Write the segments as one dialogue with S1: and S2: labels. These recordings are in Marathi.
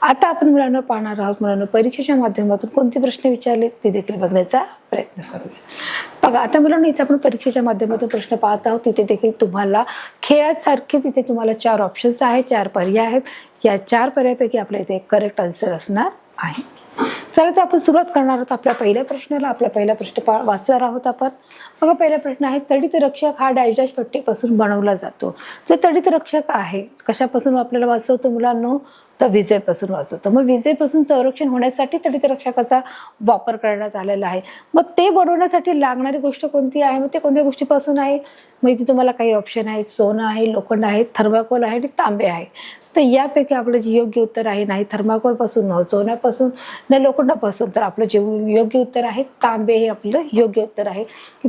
S1: आता आपण मुलांना पाहणार आहोत, मुलांना परीक्षेच्या माध्यमातून कोणते प्रश्न विचारले ते देखील बघण्याचा प्रयत्न करूया. बघा, आता मुलांना इथे आपण परीक्षेच्या माध्यमातून प्रश्न पाहत आहोत. तिथे देखील तुम्हाला खेळासारखेच इथे तुम्हाला 4 ऑप्शन्स आहेत, 4 पर्याय आहेत. या 4 पर्यायापैकी आपल्या इथे एक करेक्ट आन्सर असणार आहे. चला तर आपण सुरुवात करणार आहोत आपल्या पहिल्या प्रश्नाला. आपला पहिला प्रश्न वाचणार आहोत आपण. बघा, पहिला प्रश्न आहे, तडित रक्षक हा डॅश डॅश पट्टीपासून बनवला जातो. जे तडित रक्षक आहे कशापासून आपल्याला वाचवतो मुलांनो, तर विजेपासून वाचवतो. मग विजेपासून संरक्षण होण्यासाठी तडित रक्षकाचा वापर करण्यात आलेला आहे. मग ते बनवण्यासाठी लागणारी गोष्ट कोणती आहे, मग ते कोणत्या गोष्टीपासून आहे? मग इथे तुम्हाला काही ऑप्शन आहेत, सोनं आहे, लोखंड आहे, थर्माकोल आहे आणि तांबे आहे. तर यापैकी आपलं जे योग्य उत्तर आहे, नाही थर्माकोल पासून, न सोन्यापासून, न लोखंडापासून, तर आपलं जे योग्य उत्तर आहे तांबे हे आपलं योग्य उत्तर आहे.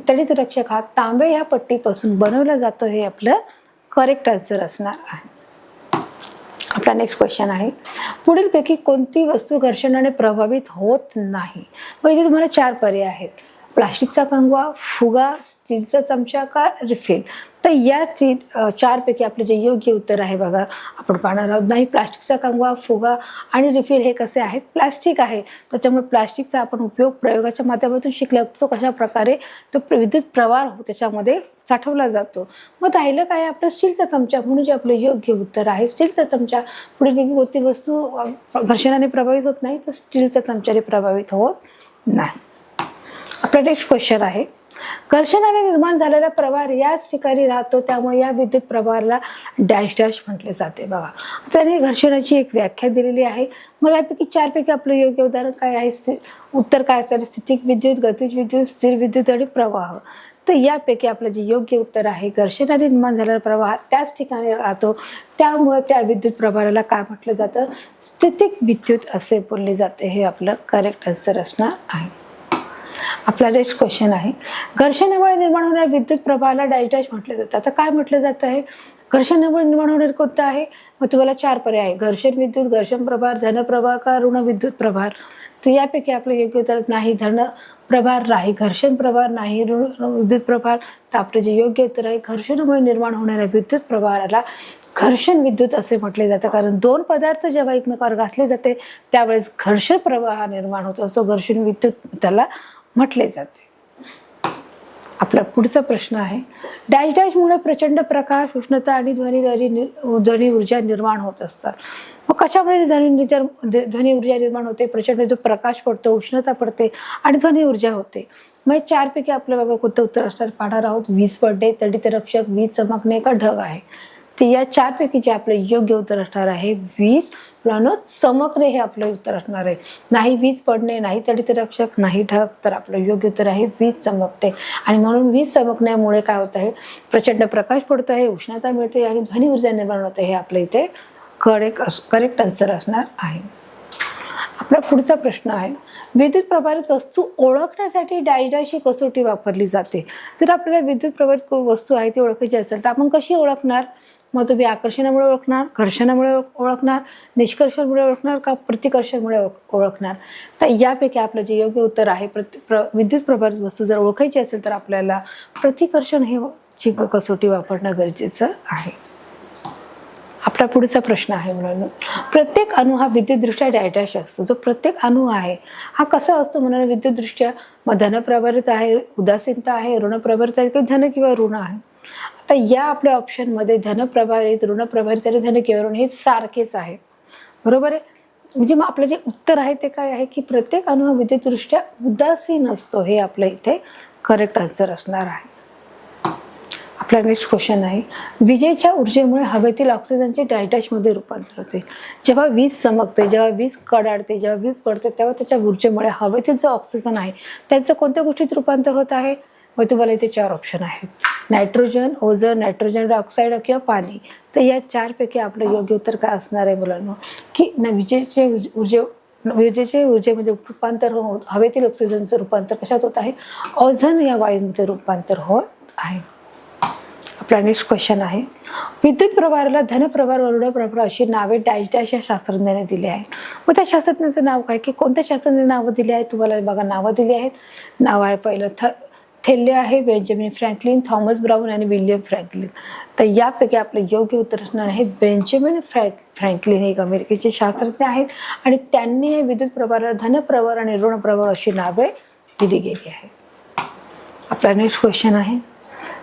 S1: तडित रक्षक हा तांबे या पट्टीपासून बनवला जातो, हे आपलं करेक्ट आन्सर असणार आहे. आपला नेक्स्ट क्वेश्चन आहे, पुढीलपैकी कोणती वस्तू घर्षणाने प्रभावित होत नाही? मग इथे तुम्हाला 4 पर्याय आहेत. प्लास्टिकचा कंगवा, फुगा, स्टीलचा चमचा का रिफिल? तर या 4 पैकी आपले जे योग्य उत्तर आहे बघा, आपण पाहणार आहोत. नाही, प्लास्टिकचा कंगवा, फुगा आणि रिफिल हे कसे आहेत? प्लास्टिक आहे. तर त्यामुळे प्लास्टिकचा आपण उपयोग प्रयोगाच्या माध्यमातून शिकला तो कशा प्रकारे तो विद्युत प्रवाह त्याच्यामध्ये साठवला जातो. मग राहिलं काय आपलं स्टीलचा चमचा, म्हणून जे आपलं योग्य उत्तर आहे स्टीलचा चमचा. पुढील कोणती वस्तू घर्षणाने प्रभावित होत नाही, तर स्टीलचा चमचाने प्रभावित होत नाही. आपला नेक्स्ट क्वेश्चन आहे, घर्षणाने निर्माण झालेला प्रवाह याच ठिकाणी राहतो, त्यामुळे या विद्युत प्रवाहाला डॅश डॅश म्हटले जाते. बघा, त्याने घर्षणाची एक व्याख्या दिलेली आहे. मग यापैकी 4 पैकी आपलं योग्य उदाहरण काय आहे? उत्तर काय असणार? स्थितिक विद्युत, गतिज विद्युत, स्थिर विद्युत आणि प्रवाह. तर यापैकी आपलं जे योग्य उत्तर आहे, घर्षणाने निर्माण झालेला प्रवाह त्याच ठिकाणी राहतो, त्यामुळे त्या विद्युत प्रवाहाला काय म्हटलं जातं? स्थितिक विद्युत असे बोलले जाते. हे आपलं करेक्ट आन्सर असणार आहे. आपला नेक्स्ट क्वेश्चन आहे, घर्षणामुळे निर्माण होणाऱ्या विद्युत प्रवाहाला डॅश डॅश म्हटलं जातं. आता काय म्हटलं जात आहे? घर्षणामुळे निर्माण होणारे कोणतं आहे? मग तुम्हाला 4 पर्याय आहे, घर्षण विद्युत, घर्षण प्रभार, धन प्रभार का ऋण विद्युत प्रभार? तर यापैकी आपलं योग्य उत्तर नाही, धन प्रभार नाही, घर्षण प्रभार नाही, ऋण विद्युत प्रभार. तर आपलं जे योग्य उत्तर आहे, घर्षणामुळे निर्माण होणाऱ्या विद्युत प्रभाराला घर्षण विद्युत असे म्हटले जातं. कारण 2 पदार्थ जेव्हा एकमेकावर घासले जाते त्यावेळेस घर्षण प्रवाह निर्माण होतो, असं घर्षण विद्युत त्याला म्हटले जाते. आपला पुढचा प्रश्न आहे, डॅश डॅश मुळे प्रचंड प्रकाश, उष्णता आणि ध्वनी ऊर्जा निर्माण होत असतात. मग कशामुळे ध्वनी ऊर्जा निर्माण होते? प्रचंड जो प्रकाश पडतो, उष्णता पडते आणि ध्वनी ऊर्जा होते. मग 4 पैकी आपलं बघा कोणतं उत्तर असणार पाहणार आहोत. वीज पडणे, तडित रक्षक, वीज चमकणे का ढग आहे? तर या 4 पैकी जे आपलं योग्य उत्तर असणार आहे वीज चमकणे हे आपलं उत्तर असणार आहे. नाही वीज पडणे, नाही तडित रक्षक, नाही ढग, तर आपलं योग्य उत्तर आहे वीज चमकते. आणि म्हणून वीज चमकण्यामुळे काय होत आहे? प्रचंड प्रकाश पडतो आहे, उष्णता मिळते आणि ध्वनी ऊर्जा निर्माण होते. हे आपलं इथे करेक्ट आन्सर असणार आहे. आपला पुढचा प्रश्न आहे, विद्युत प्रभारित वस्तू ओळखण्यासाठी डॅश डॅश ही कसोटी वापरली जाते. जर आपल्याला विद्युत प्रभारित वस्तू आहे ती ओळखायची असेल तर आपण कशी ओळखणार? मग तुम्ही आकर्षणामुळे ओळखणार, घर्षणामुळे ओळखणार, निष्कर्षणामुळे ओळखणार का प्रतिकर्षणामुळे ओळखणार? तर यापैकी आपलं जे योग्य उत्तर आहे, विद्युत प्रभारित वस्तू जर ओळखायची असेल तर आपल्याला प्रतिकर्षण हे कसोटी वापरणं गरजेचं आहे. आपला पुढचा प्रश्न आहे मुलांनो, प्रत्येक अणू हा विद्युतदृष्ट्या डॅश डॅश असतो. जो प्रत्येक अणू आहे हा कसा असतो म्हणून विद्युतदृष्ट्या? मग धनप्रभारित आहे, उदासीनता आहे, ऋणप्रभारित आहे, किंवा धन किंवा ऋण आहे? आता या आपल्या ऑप्शनमध्ये धनप्रभारित, ऋणप्रभारित आणि धन किंवा ऋण हे सारखेच आहे, बरोबर आहे. म्हणजे मग आपलं जे उत्तर आहे ते काय आहे की प्रत्येक अणू हा विद्युतदृष्ट्या उदासीन असतो. हे आपलं इथे करेक्ट आन्सर असणार आहे. आपला नेक्स्ट क्वेश्चन आहे, विजेच्या ऊर्जेमुळे हवेतील ऑक्सिजनचे डॅश डॅश मध्ये रूपांतर होते. जेव्हा वीज चमकते, जेव्हा वीज कडाडते, जेव्हा वीज पडते तेव्हा त्याच्या ऊर्जेमुळे हवेतील जो ऑक्सिजन आहे त्यांचं कोणत्या गोष्टीत रूपांतर होत आहे? मग तुम्हाला इथे 4 ऑप्शन आहेत, नायट्रोजन, ओझोन, नायट्रोजन डायऑक्साईड किंवा पाणी. तर या 4 पैकी आपलं योग्य उत्तर काय असणार आहे मुलांना? की विजेचे ऊर्जेमध्ये रूपांतर होत, हवेतील ऑक्सिजनचं रूपांतर कशात होत आहे? ओझोन या वायूमध्ये रूपांतर होत आहे. आपला नेक्स्ट क्वेश्चन आहे, विद्युत प्रभाराला धनप्रभार व ऋणप्रभार अशी नावे डॅश डॅश या शास्त्रज्ञाने दिली आहेत. मग त्या शास्त्रज्ञाचं नाव काय? की कोणत्या शास्त्रज्ञाने नावं दिली आहेत? तुम्हाला बघा नावं दिली आहेत. नाव आहे पहिलं थेल्ले आहे, बेंजामिन फ्रँकलिन, थॉमस ब्राऊन आणि विल्यम फ्रँकलिन. तर यापैकी आपलं योग्य उत्तर असणार आहे बेंजामिन फ्रँकलिन. हे एक अमेरिकेचे शास्त्रज्ञ आहेत आणि त्यांनी हे विद्युत प्रभाराला धनप्रभार आणि ऋण प्रभार अशी नावे दिली गेली आहे. आपला नेक्स्ट क्वेश्चन आहे,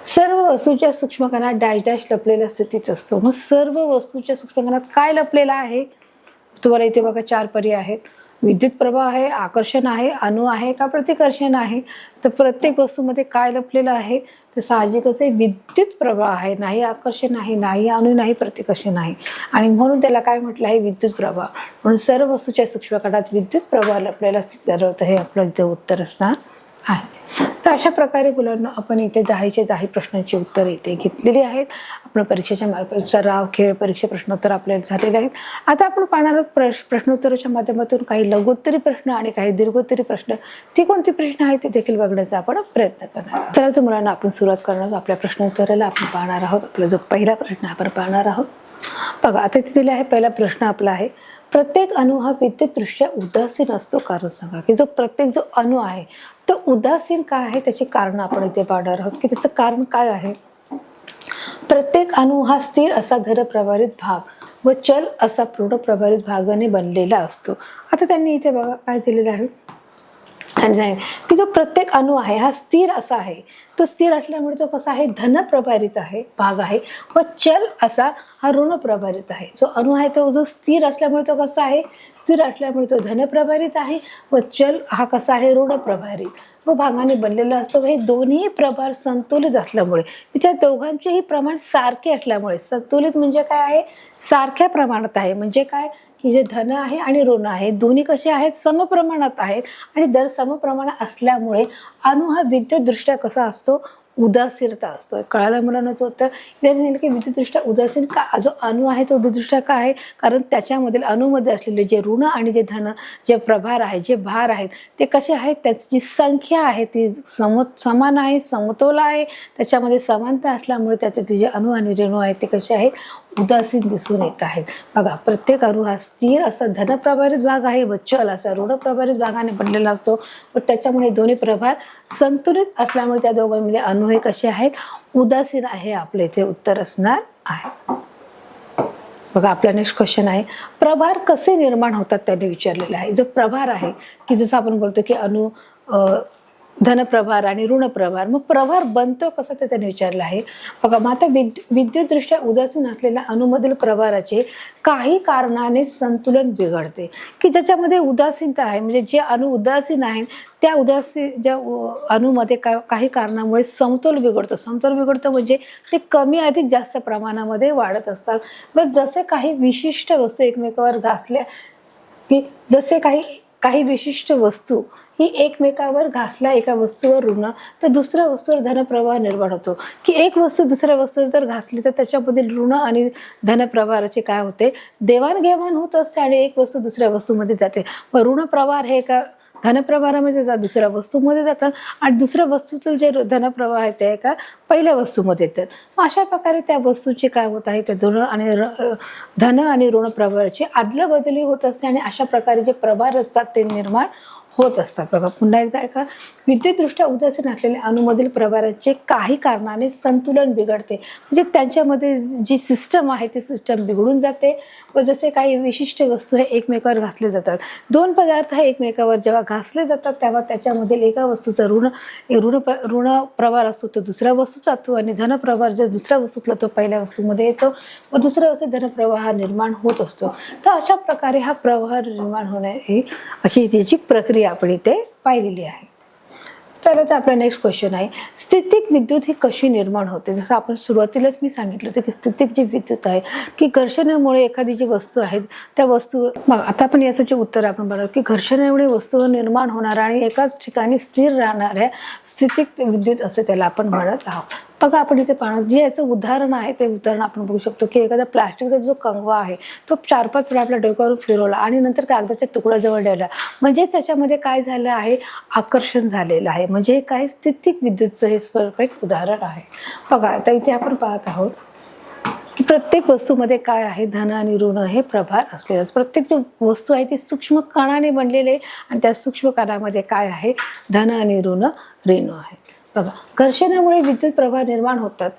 S1: सर्व वस्तूच्या सूक्ष्म कणात डॅश डॅश लपलेल्या स्थितीत असतो. मग सर्व वस्तूच्या सूक्ष्म कणात काय लपलेलं आहे? तुम्हाला इथे बघा 4 पर्याय आहेत. विद्युत प्रवाह आहे, आकर्षण आहे, अणु आहे का प्रतिकर्षण आहे? तर प्रत्येक वस्तूमध्ये काय लपलेलं आहे? तर साहजिकच आहे विद्युत प्रवाह आहे, नाही आकर्षण आहे, नाही अणु, नाही प्रतिकर्षण आहे आणि म्हणून त्याला काय म्हटलं आहे? विद्युत प्रवाह. म्हणून सर्व वस्तूच्या सूक्ष्म कणात विद्युत प्रवाह लपलेला स्थितीत होतं. हे आपलं इथे उत्तर असणार आहे. तर अशा प्रकारे मुलांना आपण इथे 10चे 10 प्रश्नांची उत्तर इथे घेतलेली आहेत. आपण परीक्षेच्या मार्फत सराव, खेळ, परीक्षा प्रश्नोत्तर आपल्याला झालेले आहेत. आता आपण पाहणार आहोत प्रश्नोत्तराच्या माध्यमातून काही लघुत्तरी प्रश्न आणि काही दीर्घोत्तरी प्रश्न. ती कोणती प्रश्न आहेत ते देखील बघण्याचा आपण प्रयत्न करणार आहोत. चला तर मुलांना आपण सुरुवात करणार आहोत. आपल्या प्रश्नोत्तराला आपण पाहणार आहोत. आपला जो पहिला प्रश्न आपण पाहणार आहोत. बघा आता तिथे दिला आहे. पहिला प्रश्न आपला आहे, प्रत्येक अणु हा विद्युतदृष्ट्या उदासीन असतो, कारण सांगा. की जो प्रत्येक जो अणु आहे तो उदासीन का आहे? त्याची कारण आपण इथे पाहणार आहोत की त्याचं कारण काय आहे. प्रत्येक अणु हा स्थिर असा धनप्रभारित भाग व चल असा ऋण प्रभारित भागाने बनलेला असतो. आता त्यांनी इथे बघा काय दिलेलं आहे की जो प्रत्येक अणु आहे हा स्थिर असा आहे. तो स्थिर असल्यामुळे तो कसा आहे? धनप्रभारित आहे, भाग आहे व चल असा हा ऋण प्रभारित आहे. जो अणु आहे तो जो स्थिर असल्यामुळे तो कसा आहे? स्थिर असल्यामुळे तो धनप्रभारित आहे व चल हा कसा आहे? ऋण प्रभारित व भागाने बनलेला असतो. हे दोन्ही प्रभार संतुलित असल्यामुळे, त्या दोघांचेही प्रमाण सारखे असल्यामुळे, संतुलित म्हणजे काय आहे? सारख्या प्रमाणात आहे. म्हणजे काय की जे धन आहे आणि ऋण आहे दोन्ही कसे आहेत? समप्रमाणात आहेत आणि दर समप्रमाणात असल्यामुळे अणु हा विद्युतदृष्ट्या कसा असतो? उदासीनता असतो. कळायला मला नव्हतं होतं की विद्युतदृष्ट्या उदासीन का? जो अणु आहे तो विद्युतदृष्ट्या का आहे? कारण त्याच्यामधील अणुमध्ये असलेले जे ऋण आणि जे धन, जे प्रभार आहे, जे भार आहेत ते कसे आहेत? त्याची जी संख्या आहे ती समान आहे, समतोल आहे. त्याच्यामध्ये समानता असल्यामुळे त्याचे जे अणु आणि रेणू आहेत ते कसे आहेत? उदासीन दिसून येत आहेत. बघा प्रत्येक अणु हा स्थिर असा धनप्रभारित भाग आहे व चल असा ऋण प्रभारित भागाने बनलेला असतो व त्याच्यामुळे दोन्ही प्रभार संतुलित असल्यामुळे त्या दोघांमध्ये अणु हे कसे आहेत? उदासीन आहे. आपले इथे उत्तर असणार आहे. बघा आपला नेक्स्ट क्वेश्चन आहे, प्रभार कसे निर्माण होतात त्याने विचारलेला आहे. जो प्रभार आहे की जसं आपण बोलतो की अणु धनप्रभार आणि ऋणप्रभार, मग प्रभार बनतो कसा ते त्याने विचारलं आहे. बघा मग आता विद्युतदृष्ट्या उदासीन असलेल्या अणुमधील प्रभाराचे काही कारणाने संतुलन बिघडते. की ज्याच्यामध्ये उदासीनता आहे, म्हणजे जे अणु उदासीन आहेत त्या ज्या अणुमध्ये काही कारणामुळे समतोल बिघडतो. समतोल बिघडतो म्हणजे ते कमी अधिक जास्त प्रमाणामध्ये वाढत असतात. व जसे काही विशिष्ट वस्तू एकमेकावर घासल्या की जसे काही विशिष्ट वस्तू ही एकमेकावर घासल्या एका वस्तूवर ऋण तर दुसऱ्या वस्तूवर धनप्रवाह निर्माण होतो. की एक वस्तू दुसऱ्या वस्तूवर जर घासली तर त्याच्यामधील ऋण आणि धनप्रवाहाचे काय होते? देवाणघेवाण होत असते आणि एक वस्तू दुसऱ्या वस्तूमध्ये जाते. व ऋणप्रवाह हे एका धनप्रभारामध्ये दुसऱ्या वस्तूमध्ये जातात आणि दुसऱ्या वस्तूचं जे धनप्रवाह आहे ते एका पहिल्या वस्तूमध्ये येतात. मग अशा प्रकारे त्या वस्तूची काय होत आहे? त्या धन आणि ऋण प्रभाराची आदलाबदली होत असते आणि अशा प्रकारे जे प्रभार असतात ते निर्माण होत असतात. बघा पुन्हा एकदा ऐका, विद्युतदृष्ट्या उदासीन असलेल्या अणुमधील प्रभाराचे काही कारणाने संतुलन बिघडते. म्हणजे त्यांच्यामध्ये जी सिस्टम आहे ती सिस्टम बिघडून जाते व जसे काही विशिष्ट वस्तू हे एकमेकावर घासले जातात. दोन पदार्थ हे एकमेकावर जेव्हा घासले जातात तेव्हा त्याच्यामधील एका वस्तूचा ऋण प्रभार असतो तो दुसऱ्या वस्तूत जातो आणि धनप्रभार जो दुसऱ्या वस्तूतला तो पहिल्या वस्तूमध्ये येतो व दुसऱ्या वस्तूत धनप्रवाह निर्माण होत असतो. तर अशा प्रकारे हा प्रवाह निर्माण होणे ही अशी त्याची प्रक्रिया आपण इथे पाहिलेली आहे. तर आता आपला नेक्स्ट क्वेश्चन आहे, स्थितिक विद्युत ही कशी निर्माण होते. जसं आपण सुरुवातीलाच मी सांगितलं होतं की स्थितिक जी विद्युत आहे की घर्षणामुळे एखादी जी वस्तू आहेत त्या वस्तू, मग आता आपण याचं जे उत्तर आपण बघू की घर्षणामुळे वस्तू निर्माण होणार आणि एकाच ठिकाणी स्थिर राहणाऱ्या स्थितिक विद्युत असे त्याला आपण म्हणत आहोत. बघा आपण इथे पाहणार जे याचं उदाहरण आहे ते उदाहरण आपण बघू शकतो की एखादा प्लास्टिकचा जो कंगवा आहे तो 4-5 वेळा आपल्या डोक्यावर फिरवला आणि नंतर कागदाच्या तुकड्याजवळ ठेवला म्हणजे त्याच्यामध्ये काय झालं आहे? आकर्षण झालेलं आहे. म्हणजे काय? स्थितिक विद्युतचं हे एक उदाहरण आहे. बघा आता इथे आपण पाहत आहोत की प्रत्येक वस्तूमध्ये काय आहे? धन आणि ऋण हे प्रभार असलेलंच. प्रत्येक जी वस्तू आहे ती सूक्ष्म कणाने बनलेले आणि त्या सूक्ष्म कणामध्ये काय आहे? धन आणि ऋण रेणू आहे. बघा, घर्षणामुळे विद्युत प्रवाह निर्माण होतात.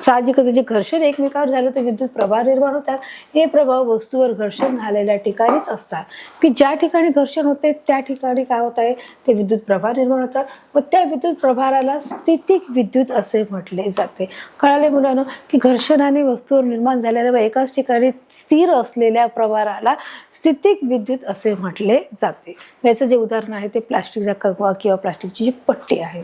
S1: साहजिकच जे घर्षण एकमेकावर झालं तर विद्युत प्रवाह निर्माण होतात. हे प्रवाह वस्तूवर घर्षण झालेल्या ठिकाणीच असतात, की ज्या ठिकाणी घर्षण होते त्या ठिकाणी काय होत आहे, ते विद्युत प्रवाह निर्माण होतात व त्या विद्युत प्रभाराला स्थितिक विद्युत असे म्हटले जाते. कळाले मुलांनो, की घर्षणाने वस्तूवर निर्माण झालेल्या व एकाच ठिकाणी स्थिर असलेल्या प्रभाराला स्थितिक विद्युत असे म्हटले जाते. याचं जे उदाहरण आहे ते प्लास्टिकचा कंगवा किंवा प्लास्टिकची जी पट्टी आहे.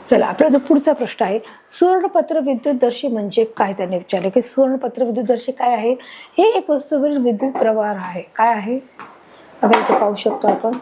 S1: चला, आपला जो पुढचा प्रश्न आहे, सुवर्णपत्र विद्युतदर्शी म्हणजे काय, त्याने विचारले की सुवर्णपत्र विद्युतदर्शी काय आहे. हे एक वस्तूवरील विद्युत प्रवाह आहे. काय आहे बघा, इथे पाहू शकतो आपण.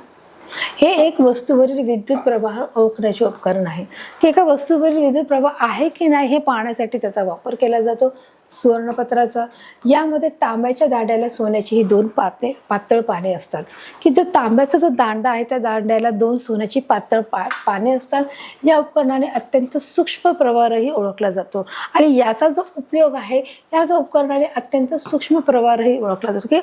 S1: हे एक वस्तूवरील विद्युत प्रवाह ओळखण्याचे उपकरण आहे, की एका वस्तूवरील विद्युत प्रवाह आहे की नाही हे पाहण्यासाठी त्याचा वापर केला जातो. सुवर्णपत्राचा, यामध्ये तांब्याच्या दांड्याला सोन्याची ही 2 पातळ पाने असतात, की जो तांब्याचा जो दांडा आहे त्या दांड्याला 2 सोन्याची पातळ पाने असतात. या उपकरणाने अत्यंत सूक्ष्म प्रवाहही ओळखला जातो आणि याचा जो उपयोग आहे, या जो उपकरणाने अत्यंत सूक्ष्म प्रवाहही ओळखला जातो, की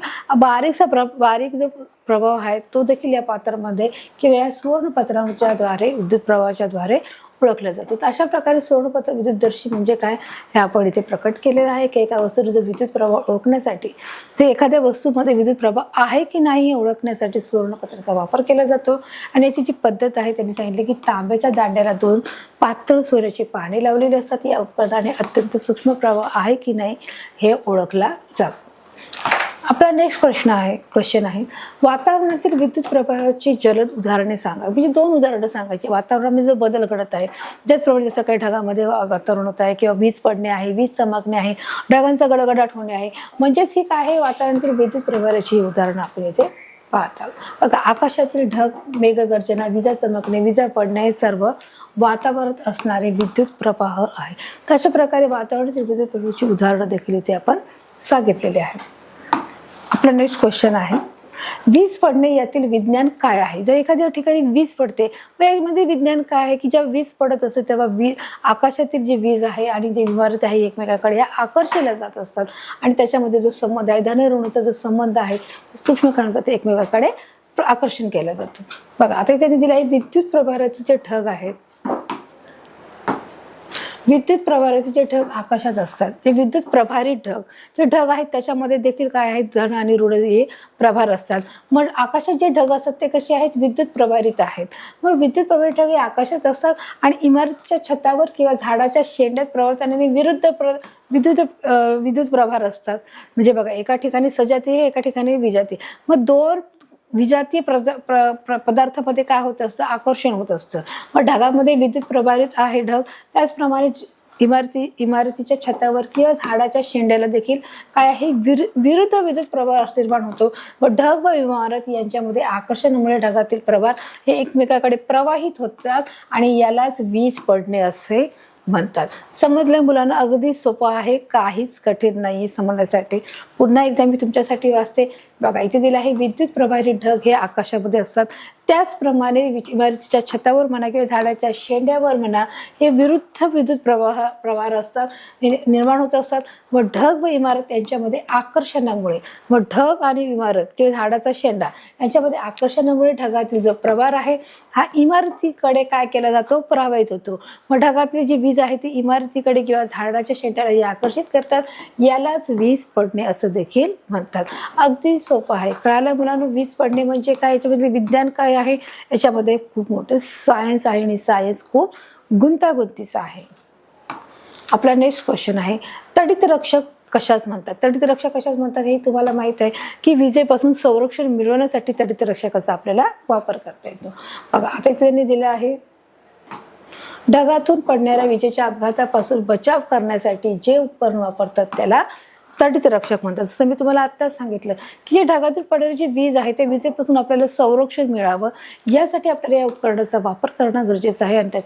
S1: बारीक जो प्रभाव आहे तो देखील या पात्रामध्ये किंवा या सुवर्णपत्राच्या द्वारे विद्युत प्रवाहाच्या द्वारे ओळखला जातो. तर अशा प्रकारे सुवर्णपत्र विद्युतदर्शी म्हणजे काय हे आपण इथे प्रकट केलेलं आहे, की एका वस्तूचा विद्युत प्रवाह ओळखण्यासाठी, ते एखाद्या वस्तूमध्ये विद्युत प्रवाह आहे की नाही हे ओळखण्यासाठी सुवर्णपत्राचा वापर केला जातो. आणि याची जी पद्धत आहे त्यांनी सांगितले, की तांब्याच्या दांड्याला 2 पातळ सोन्याची पाने लावलेली असतात. या उपकरणाने अत्यंत सूक्ष्म प्रवाह आहे की नाही हे ओळखला जातो. आपला नेक्स्ट क्वेश्चन आहे, वातावरणातील विद्युत प्रवाहाची जलद उदाहरणे सांगा. म्हणजे 2 उदाहरणं सांगायची. वातावरणामध्ये जो बदल घडत आहे, त्याचप्रमाणे जसं काही ढगामध्ये वातावरण होत आहे किंवा वीज पडणे आहे, वीज चमकणे आहे, ढगांचा गडगडाट होणे आहे, म्हणजेच ही काय आहे, वातावरणातील विद्युत प्रवाहाची उदाहरणं आपण इथे पाहत आहोत. बघा, आकाशातील ढग, मेघगर्जना, विजा चमकणे, विजा पडणे हे सर्व वातावरणात असणारे विद्युत प्रवाह आहे. तशा प्रकारे वातावरणातील विद्युत प्रवाहाची उदाहरणं देखील इथे आपण सांगितलेली आहेत. आपला नेक्स्ट क्वेश्चन आहे, वीज पडणे यातील विज्ञान काय आहे. जर एखाद्या ठिकाणी वीज पडते, यामध्ये विज्ञान काय आहे, की जेव्हा वीज पडत असते तेव्हा आकाशातील जी वीज आहे आणि जी इमारत आहे एकमेकाकडे या आकर्षिल्या जात असतात आणि त्याच्यामध्ये जो संबंध आहे, धन ऋणाचा जो संबंध आहे, सूक्ष्म कणांचा ते एकमेकाकडे आकर्षण केलं जातं. बघा, आता त्यांनी दिलं आहे विद्युत प्रभाराचे जे ढग आहेत, विद्युत प्रभाराचे जे ढग आकाशात असतात ते विद्युत प्रभारी ढग जे ढग आहेत त्याच्यामध्ये देखील काय आहेत, धन आणि ऋण हे प्रभार असतात. मग आकाशात जे ढग असतात ते कसे आहेत, विद्युत प्रभारित आहेत. मग विद्युत प्रभारित ढग हे आकाशात असतात आणि इमारतीच्या छतावर किंवा झाडाच्या शेंड्यात प्रवर्तनाने विद्युत प्रभार असतात. म्हणजे बघा, एका ठिकाणी सजाती आहे, एका ठिकाणी विजाती. मग 2 विजातीय पदार्थामध्ये काय होत असतं, आकर्षण होत असतं. मग ढगामध्ये विद्युत प्रभारित आहे ढग, त्याचप्रमाणे इमारतीच्या छतावर किंवा झाडाच्या शेंड्याला देखील काय आहे, विरुद्ध विद्युत प्रवाह निर्माण होतो व ढग व इमारत यांच्यामध्ये आकर्षणामुळे ढगातील प्रभार हे एकमेकाकडे प्रवाहित होतात आणि यालाच वीज पडणे असे म्हणतात. समजलं मुलांना? अगदी सोपं आहे, काहीच कठीण नाही समजण्यासाठी. पुन्हा एकदा मी तुमच्यासाठी वाचते. बघा, इथे दिलं आहे विद्युत प्रभारी ढग हे आकाशामध्ये असतात. त्याचप्रमाणे इमारतीच्या छतावर म्हणा किंवा झाडाच्या शेंड्यावर म्हणा हे विरुद्ध विद्युत प्रवाह असतात, निर्माण होत असतात व ढग व इमारत यांच्यामध्ये आकर्षणामुळे, मग ढग आणि इमारत किंवा झाडाचा शेंडा यांच्यामध्ये आकर्षणामुळे ढगातील जो प्रभार आहे हा इमारतीकडे काय केला जातो, प्रवाहित होतो. मग ढगातली जी वीज आहे ती इमारतीकडे किंवा झाडाच्या शेंड्याला आकर्षित करतात, यालाच वीज पडणे असं देखील म्हणतात. अगदी सोपं आहे. कळालं मुलांना? वीज पडणे म्हणजे काय, याच्यामध्ये विज्ञान काय आहे, याच्यामध्ये खूप मोठं सायन्स आहे आणि सायन्स खूप गुंतागुंतीचा आहे. आपला नेक्स्ट क्वेश्चन आहे, तडित रक्षक कशाच म्हणतात. तडित रक्षक कशाच म्हणतात हे तुम्हाला माहित आहे, की विजेपासून संरक्षण मिळवण्यासाठी तडित रक्षकाचा आपल्याला वापर करता येतो. बघा, आता त्यांनी दिलं आहे, ढगातून पडणाऱ्या विजेच्या अपघातापासून बचाव करण्यासाठी जे उपकरण वापरतात त्याला तडित रक्षक म्हणतात. जसं मी तुम्हाला आत्ताच सांगितलं, की जे ढगातून पडणारी जी वीज आहे त्या विजेपासून आपल्याला संरक्षण मिळावं यासाठी आपल्याला या उपकरणाचा वापर करणं गरजेचं आहे आणि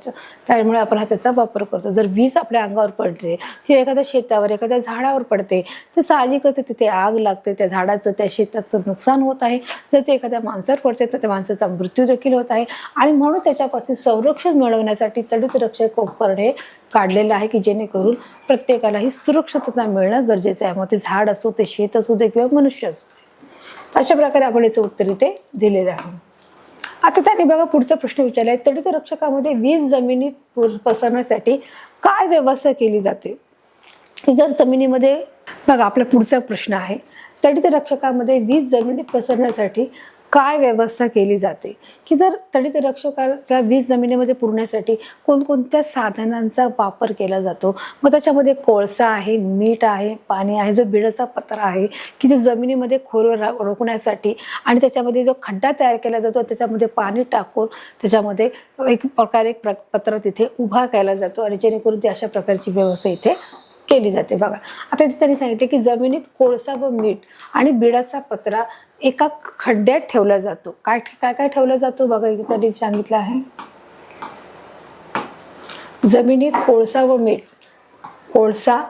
S1: त्यामुळे आपण त्याचा वापर करतो. जर वीज आपल्या अंगावर पडते किंवा एखाद्या शेतावर, एखाद्या झाडावर पडते तर साहजिकच तिथे आग लागते, त्या झाडाचं, त्या शेताचं नुकसान होत आहे. जर ते एखाद्या माणसावर पडते तर त्या माणसाचा मृत्यू देखील होत आहे आणि म्हणून त्याच्यापासून संरक्षण मिळवण्यासाठी तडित रक्षक उपकरण हे काढलेलं आहे, की जेणेकरून प्रत्येकालाही सुरक्षितता मिळणं गरजेचं आहे. मग ते झाड असो, ते शेत असू दे किंवा मनुष्य असो. अशा प्रकारे आपण याचं उत्तर इथे दिलेलं आहे. आता त्याने बघा पुढचा प्रश्न विचारलाय, तडित रक्षकामध्ये वीज जमिनीत पसरण्यासाठी काय व्यवस्था केली जाते? जर जमिनीमध्ये बघा आपला पुढचा प्रश्न आहे, तडित रक्षकामध्ये वीज जमिनीत पसरण्यासाठी काय व्यवस्था केली जाते? की जर तडित रक्षकाच्या वीज जमिनीमध्ये पुरण्यासाठी कोणकोणत्या साधनांचा वापर केला जातो? मग त्याच्यामध्ये कोळसा आहे, मीठ आहे, पाणी आहे, जो बिडाचा पत्रा आहे की जो जमिनीमध्ये खोल रोखण्यासाठी, आणि त्याच्यामध्ये जो खड्डा तयार केला जातो त्याच्यामध्ये पाणी टाकून त्याच्यामध्ये एक पत्रा तिथे उभा केला जातो, आणि जेणेकरून ती अशा प्रकारची व्यवस्था इथे केली जाते. बघा आता इथे त्यांनी सांगितले की जमिनीत कोळसा व मीठ आणि बिडाचा पत्रा एका खड्ड्यात ठेवला जातो. काय काय काय ठेवला जातो बघा इथे त्यांनी सांगितलं आहे, जमिनीत कोळसा व मीठ, कोळसा,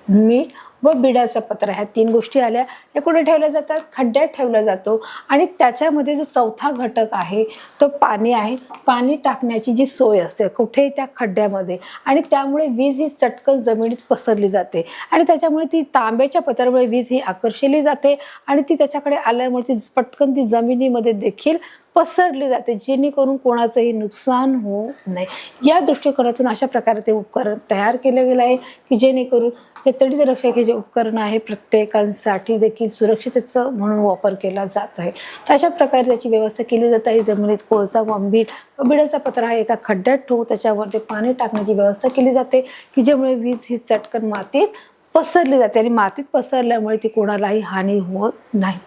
S1: मीठ व बिडाचा पत्रा, ह्या 3 गोष्टी आल्या. हे कुठे ठेवल्या जातात? खड्ड्यात ठेवला जातो. आणि त्याच्यामध्ये जो चौथा घटक आहे तो पाणी आहे. पाणी टाकण्याची जी सोय असते कुठे? त्या खड्ड्यामध्ये, आणि त्यामुळे वीज ही चटकन जमिनीत पसरली जाते, आणि त्याच्यामुळे ती तांब्याच्या पत्रामुळे वीज ही आकर्षिली जाते, आणि ती त्याच्याकडे आल्यामुळे ती पटकन ती जमिनीमध्ये देखील पसरली जाते, जेणेकरून कोणाचंही नुकसान होऊ नये. या दृष्टिकोनातून अशा प्रकारे ते उपकरण तयार केलं गेलं आहे की जेणेकरून ते तडित रक्षक हे जे उपकरण आहे प्रत्येकांसाठी देखील सुरक्षिततेचा म्हणून वापर केला जात आहे. तर अशा प्रकारे त्याची व्यवस्था केली जात आहे. जमिनीत कोळसा व मीठ व बिडाचा पत्रा आहे एका खड्ड्यात ठेवून त्याच्यावरती पाणी टाकण्याची व्यवस्था केली जाते की ज्यामुळे वीज ही चटकन मातीत पसरली जाते, आणि मातीत पसरल्यामुळे ती कोणालाही हानी होत नाही.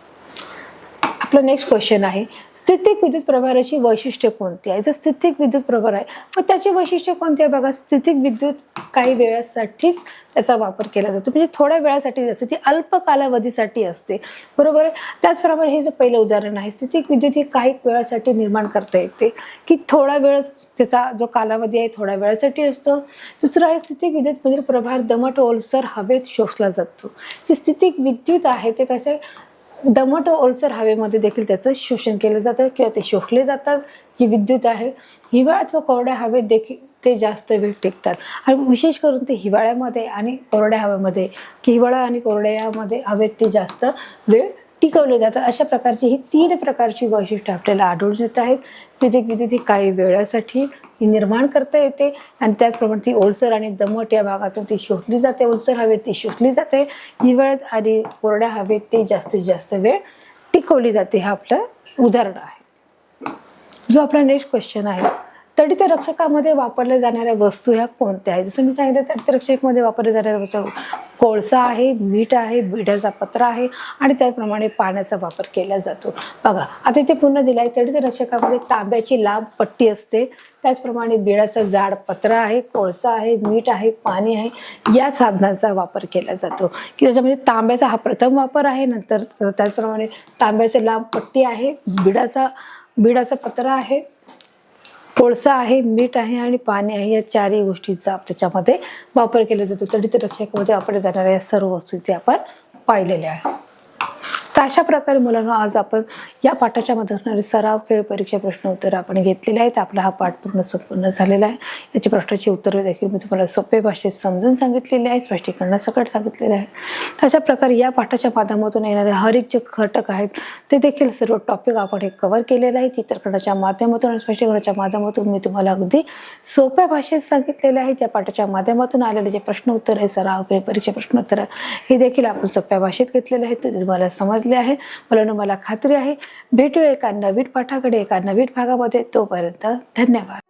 S1: आपला नेक्स्ट क्वेश्चन आहे, स्थितिक विद्युत प्रभाराची वैशिष्ट्ये कोणती आहे? जर स्थितिक विद्युत प्रभार आहे मग त्याची वैशिष्ट्ये कोणती आहे? बघा, स्थितिक विद्युत काही वेळासाठीच त्याचा वापर केला जातो, म्हणजे थोड्या वेळासाठी असते, ती अल्प कालावधीसाठी असते, बरोबर आहे. त्याचप्रमाणे हे जे पहिलं उदाहरण आहे, स्थितिक विद्युत ही काही वेळासाठी निर्माण करता येते की थोडा वेळ त्याचा जो कालावधी आहे थोड्या वेळासाठी असतो. दुसरं आहे स्थितिक विद्युत म्हणजे प्रभार दमट ओलसर हवेत शोषला जातो. जे स्थितिक विद्युत आहे ते कसे दमट व ओलसर हवेमध्ये देखील त्याचं शोषण केलं जातं किंवा ते शोषले जातात. जी विद्युत आहे हिवाळ्यात व कोरड्या हवेत देखील ते जास्त वेळ टिकतात, आणि विशेष करून ते हिवाळ्यामध्ये आणि कोरड्या हवेमध्ये, की हिवाळा आणि कोरड्यामध्ये हवेत ते जास्त वेळ टिकवले जातात. अशा प्रकारची ही 3 प्रकारची वैशिष्ट्ये आपल्याला आढळून येत आहेत. स्थितिक विद्युत ही काही वेळासाठी ही निर्माण करता येते, आणि त्याचप्रमाणे ती ओलसर आणि दमट या भागातून ती शोषली जाते. ओलसर हवेत ती शोषली जाते, हिवाळ्यात आणि कोरड्या हवेत ती जास्तीत जास्त वेळ टिकवली जाते. हे आपलं उदाहरण आहे. जो आपला नेक्स्ट क्वेश्चन आहे, तडित रक्षकामध्ये वापरल्या जाणाऱ्या वस्तू ह्या कोणत्या आहेत? जसं मी सांगितलं, तडित रक्षकामध्ये वापरल्या जाणाऱ्या वस्तू कोळसा आहे, मीठ आहे, बिडाचा पत्रा आहे, आणि त्याचप्रमाणे पाण्याचा वापर केला जातो. बघा आता इथे पुन्हा दिला आहे, तडित रक्षकामध्ये तांब्याची लांब पट्टी असते, त्याचप्रमाणे बिडाचा जाड पत्रा आहे, कोळसा आहे, मीठ आहे, पाणी आहे, या साधनांचा वापर केला जातो. की त्याच्यामध्ये तांब्याचा हा प्रथम वापर आहे, नंतर त्याचप्रमाणे तांब्याची लांब पट्टी आहे, बिडाचा पत्रा आहे, कोळसा आहे, मीठ आहे आणि पाणी आहे, या 4ही गोष्टींचा त्याच्यामध्ये वापर केला जातो. तडित रक्षकामध्ये वापरल्या जाणाऱ्या या सर्व वस्तू इथे आपण पाहिलेल्या आहेत. तर अशा प्रकारे मुलांना आज आपण या पाठाच्या मध्ये असणारे सराव फेर परीक्षा प्रश्न उत्तर आपण घेतलेले आहेत. आपला हा पाठ संपूर्ण झालेला आहे. याची प्रश्नाची उत्तरे देखील मी तुम्हाला सोपे भाषेत समजून सांगितलेले आहे, स्पष्टीकरणासकट सांगितलेले आहे. तर अशा प्रकारे या पाठाच्या माध्यमातून येणारे हर एक जे घटक आहेत ते देखील सर्व टॉपिक आपण हे कव्हर केलेले आहे. चित्रकरणाच्या माध्यमातून आणि स्पष्टीकरणाच्या माध्यमातून मी तुम्हाला अगदी सोप्या भाषेत सांगितलेले आहेत. या पाठाच्या माध्यमातून आलेले जे प्रश्न उत्तर आहे, सराव फेर परीक्षा प्रश्न उत्तर हे देखील आपण सोप्या भाषेत घेतलेले आहेत. ते तुम्हाला समजले आहे. मला खात्री आहे भेटूया एका नवीन पाठाकडे, एका नवीन भागामध्ये. तोपर्यंत धन्यवाद.